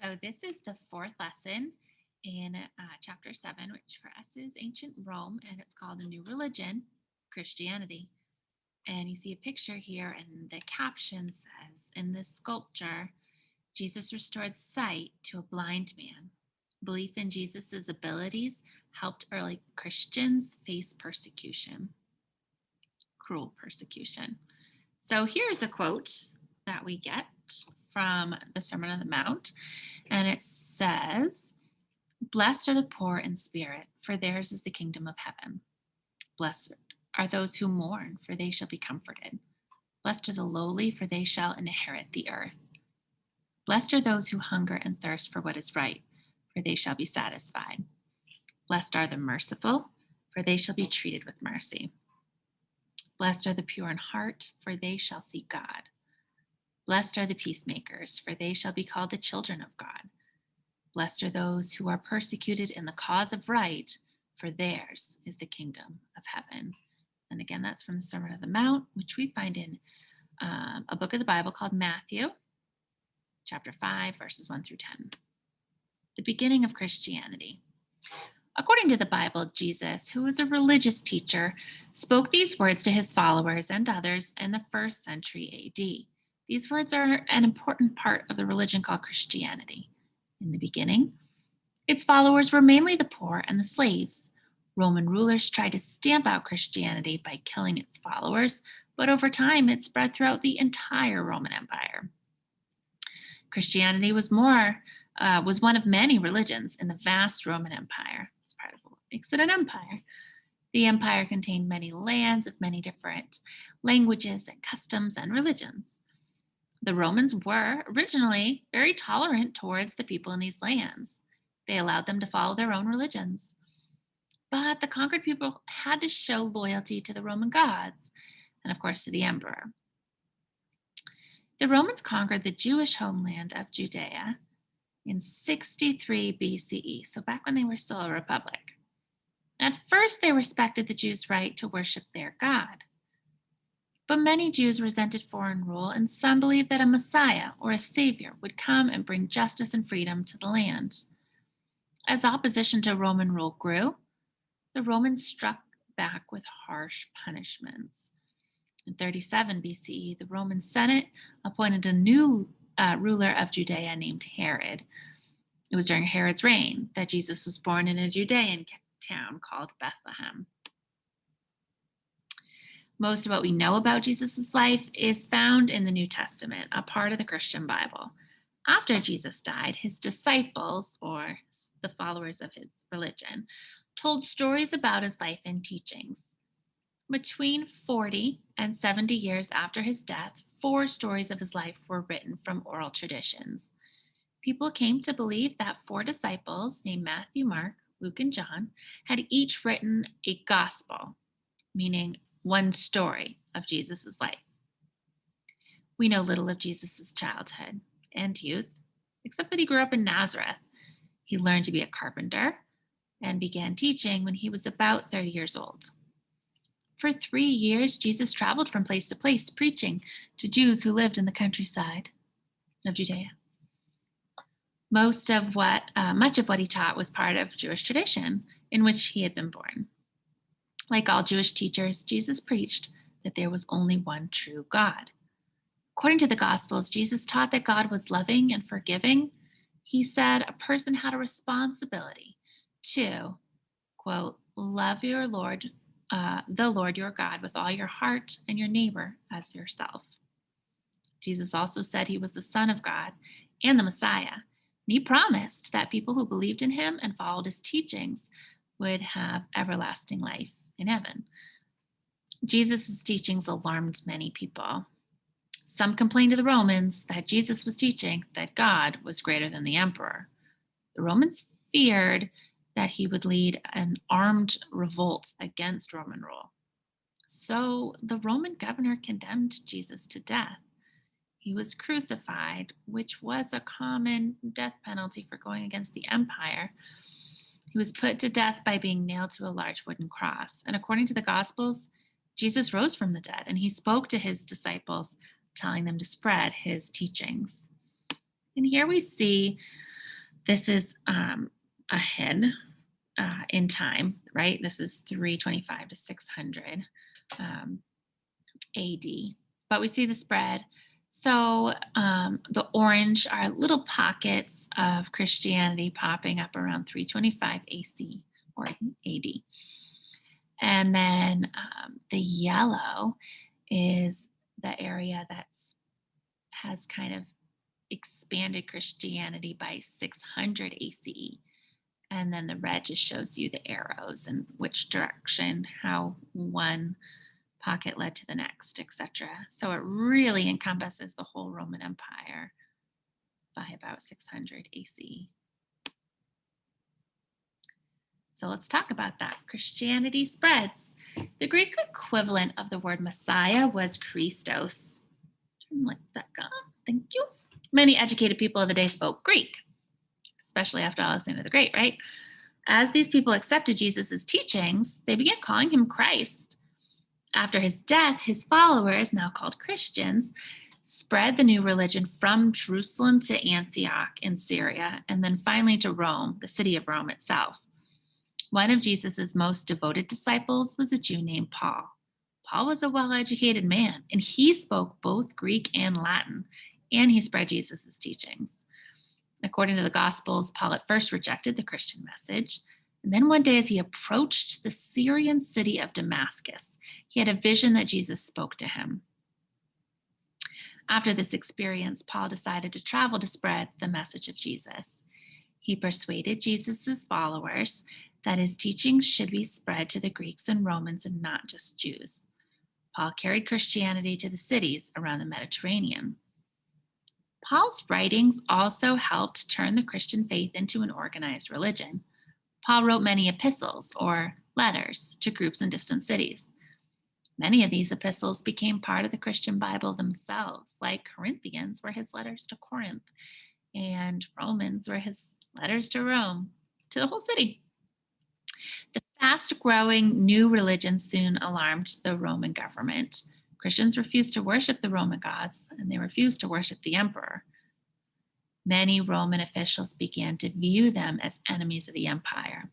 So, this is the fourth lesson in chapter 7, which for us is ancient Rome, and it's called A New Religion, Christianity. And you see a picture here, and the caption says, in this sculpture, Jesus restored sight to a blind man. Belief in Jesus' abilities helped early Christians face persecution, cruel persecution. So here's a quote that we get from the Sermon on the Mount, and it says, "Blessed are the poor in spirit, for theirs is the kingdom of heaven. Blessed are those who mourn, for they shall be comforted. Blessed are the lowly, for they shall inherit the earth. Blessed are those who hunger and thirst for what is right, for they shall be satisfied. Blessed are the merciful, for they shall be treated with mercy. Blessed are the pure in heart, for they shall see God. Blessed are the peacemakers, for they shall be called the children of God. Blessed are those who are persecuted in the cause of right, for theirs is the kingdom of heaven." And again, that's from the Sermon on the Mount, which we find in a book of the Bible called Matthew, chapter 5, verses 1 through 10. The beginning of Christianity. According to the Bible, Jesus, who was a religious teacher, spoke these words to his followers and others in the first century AD. These words are an important part of the religion called Christianity. In the beginning, its followers were mainly the poor and the slaves. Roman rulers tried to stamp out Christianity by killing its followers, but over time it spread throughout the entire Roman Empire. Christianity was one of many religions in the vast Roman Empire. It's part of what makes it an empire. The empire contained many lands with many different languages and customs and religions. The Romans were originally very tolerant towards the people in these lands. They allowed them to follow their own religions. But the conquered people had to show loyalty to the Roman gods and, of course, to the emperor. The Romans conquered the Jewish homeland of Judea in 63 BCE, so back when they were still a republic. At first, they respected the Jews' right to worship their God. But many Jews resented foreign rule, and some believed that a Messiah or a Savior would come and bring justice and freedom to the land. As opposition to Roman rule grew, the Romans struck back with harsh punishments. In 37 BCE, the Roman Senate appointed a new ruler of Judea named Herod. It was during Herod's reign that Jesus was born in a Judean town called Bethlehem. Most of what we know about Jesus' life is found in the New Testament, a part of the Christian Bible. After Jesus died, his disciples, or the followers of his religion, told stories about his life and teachings. Between 40 and 70 years after his death, 4 stories of his life were written from oral traditions. People came to believe that 4 disciples, named Matthew, Mark, Luke, and John, had each written a gospel, meaning one story of Jesus' life. We know little of Jesus' childhood and youth, except that he grew up in Nazareth. He learned to be a carpenter and began teaching when he was about 30 years old. For 3 years, Jesus traveled from place to place, preaching to Jews who lived in the countryside of Judea. Much of what he taught was part of Jewish tradition in which he had been born. Like all Jewish teachers, Jesus preached that there was only one true God. According to the Gospels, Jesus taught that God was loving and forgiving. He said a person had a responsibility to, quote, love your Lord, the Lord your God with all your heart and your neighbor as yourself. Jesus also said he was the Son of God and the Messiah. And he promised that people who believed in him and followed his teachings would have everlasting life in heaven. Jesus' teachings alarmed many people. Some complained to the Romans that Jesus was teaching that God was greater than the emperor. The Romans feared that he would lead an armed revolt against Roman rule. So the Roman governor condemned Jesus to death. He was crucified, which was a common death penalty for going against the empire. He was put to death by being nailed to a large wooden cross. And according to the Gospels, Jesus rose from the dead, and he spoke to his disciples, telling them to spread his teachings. And here we see This is ahead in time, right? This is 325 to 600 um, AD. But we see the spread. So the orange are little pockets of Christianity popping up around 325 AC or AD. And then the yellow is the area that's has kind of expanded Christianity by 600 ACE. And then the red just shows you the arrows and which direction, how one pocket led to the next, etc. So it really encompasses the whole Roman Empire by about 600 AC. So let's talk about that. Christianity spreads. The Greek equivalent of the word Messiah was Christos. Turn like that up. Thank you. Many educated people of the day spoke Greek, especially after Alexander the Great, right? As these people accepted Jesus' teachings, they began calling him Christ. After his death, his followers, now called Christians, spread the new religion from Jerusalem to Antioch in Syria, and then finally to Rome, the city of Rome itself. One of Jesus's most devoted disciples was a Jew named Paul. Paul was a well-educated man, and he spoke both Greek and Latin, and he spread Jesus's teachings. According to the Gospels, Paul at first rejected the Christian message. And then one day, as he approached the Syrian city of Damascus, he had a vision that Jesus spoke to him. After this experience, Paul decided to travel to spread the message of Jesus. He persuaded Jesus's followers that his teachings should be spread to the Greeks and Romans and not just Jews. Paul carried Christianity to the cities around the Mediterranean. Paul's writings also helped turn the Christian faith into an organized religion. Paul wrote many epistles or letters to groups in distant cities. Many of these epistles became part of the Christian Bible themselves, like Corinthians were his letters to Corinth, and Romans were his letters to Rome, to the whole city. The fast-growing new religion soon alarmed the Roman government. Christians refused to worship the Roman gods, and they refused to worship the emperor. Many Roman officials began to view them as enemies of the empire.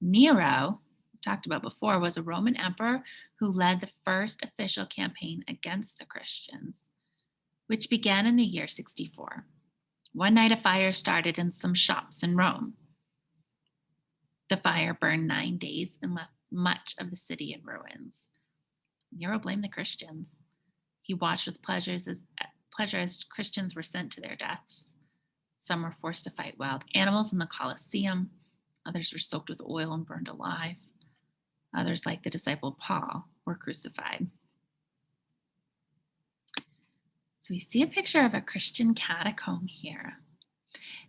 Nero, talked about before, was a Roman emperor who led the first official campaign against the Christians, which began in the year 64. One night, a fire started in some shops in Rome. The fire burned 9 days and left much of the city in ruins. Nero blamed the Christians. He watched with pleasure as Christians were sent to their deaths. Some were forced to fight wild animals in the Colosseum. Others were soaked with oil and burned alive. Others, like the disciple Paul, were crucified. So we see a picture of a Christian catacomb here.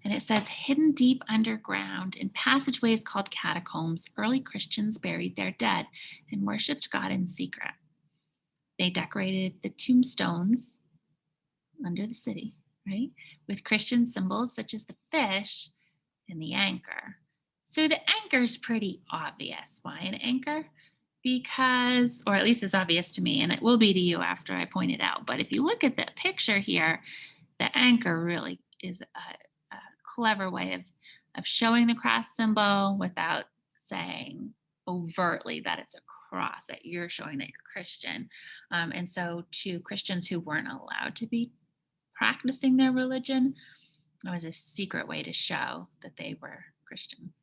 And it says, hidden deep underground in passageways called catacombs, early Christians buried their dead and worshiped God in secret. They decorated the tombstones under the city, right, with Christian symbols such as the fish and the anchor. So the anchor is pretty obvious. Why an anchor? Because, or at least it's obvious to me, and it will be to you after I point it out. But if you look at the picture here, the anchor really is a clever way of showing the cross symbol without saying overtly that it's a cross, that you're showing that you're Christian. And so to Christians who weren't allowed to be practicing their religion, it was a secret way to show that they were Christian.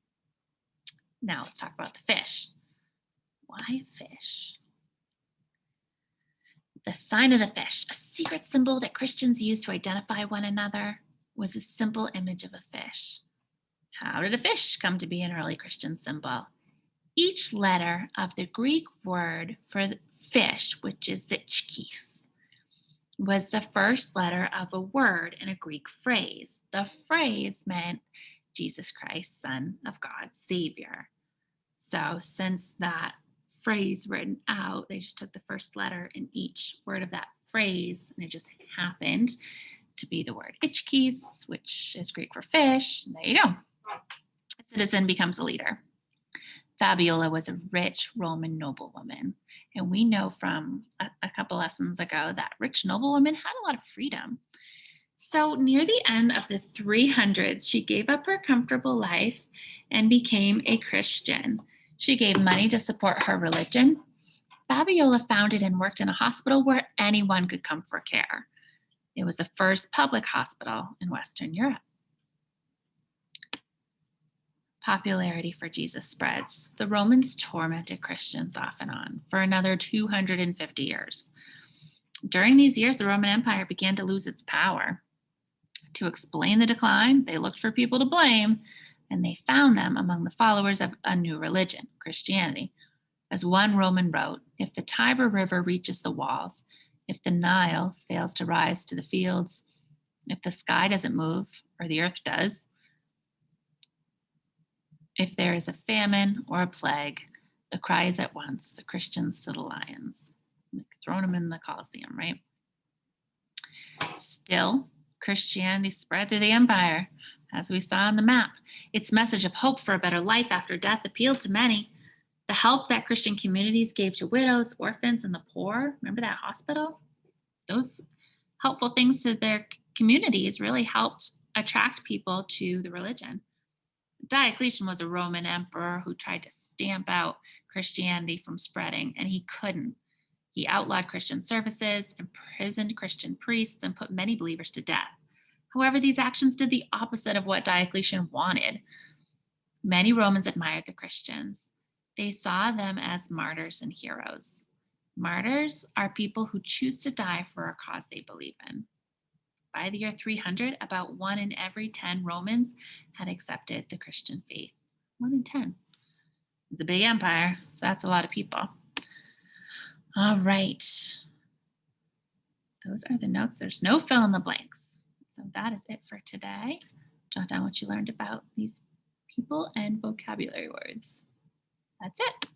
Now let's talk about the fish. Why fish? The sign of the fish, a secret symbol that Christians used to identify one another, was a simple image of a fish. How did a fish come to be an early Christian symbol? Each letter of the Greek word for fish, which is zichkis, was the first letter of a word in a Greek phrase. The phrase meant Jesus Christ, Son of God, Savior. So since that phrase written out, they just took the first letter in each word of that phrase, and it just happened to be the word ichkis, which is Greek for fish. And there you go. A citizen becomes a leader. Fabiola was a rich Roman noblewoman. And we know from a couple lessons ago that rich noblewomen had a lot of freedom. So, near the end of the 300s, she gave up her comfortable life and became a Christian. She gave money to support her religion. Fabiola founded and worked in a hospital where anyone could come for care. It was the first public hospital in Western Europe. Popularity for Jesus spreads. The Romans tormented Christians off and on for another 250 years. During these years, the Roman Empire began to lose its power. To explain the decline, they looked for people to blame, and they found them among the followers of a new religion, Christianity. As one Roman wrote, if the Tiber River reaches the walls, if the Nile fails to rise to the fields, if the sky doesn't move or the earth does, if there is a famine or a plague, the cry is at once, the Christians to the lions. Like throwing them in the Colosseum, right? Still, Christianity spread through the empire, as we saw on the map. Its message of hope for a better life after death appealed to many. The help that Christian communities gave to widows, orphans, and the poor, remember that hospital? Those helpful things to their communities really helped attract people to the religion. Diocletian was a Roman emperor who tried to stamp out Christianity from spreading, and he couldn't. He outlawed Christian services, imprisoned Christian priests, and put many believers to death. However, these actions did the opposite of what Diocletian wanted. Many Romans admired the Christians. They saw them as martyrs and heroes. Martyrs are people who choose to die for a cause they believe in. By the year 300, about 1 in every 10 Romans had accepted the Christian faith. 1 in 10. It's a big empire, so that's a lot of people. All right. Those are the notes. There's no fill in the blanks. So that is it for today. Jot down what you learned about these people and vocabulary words. That's it.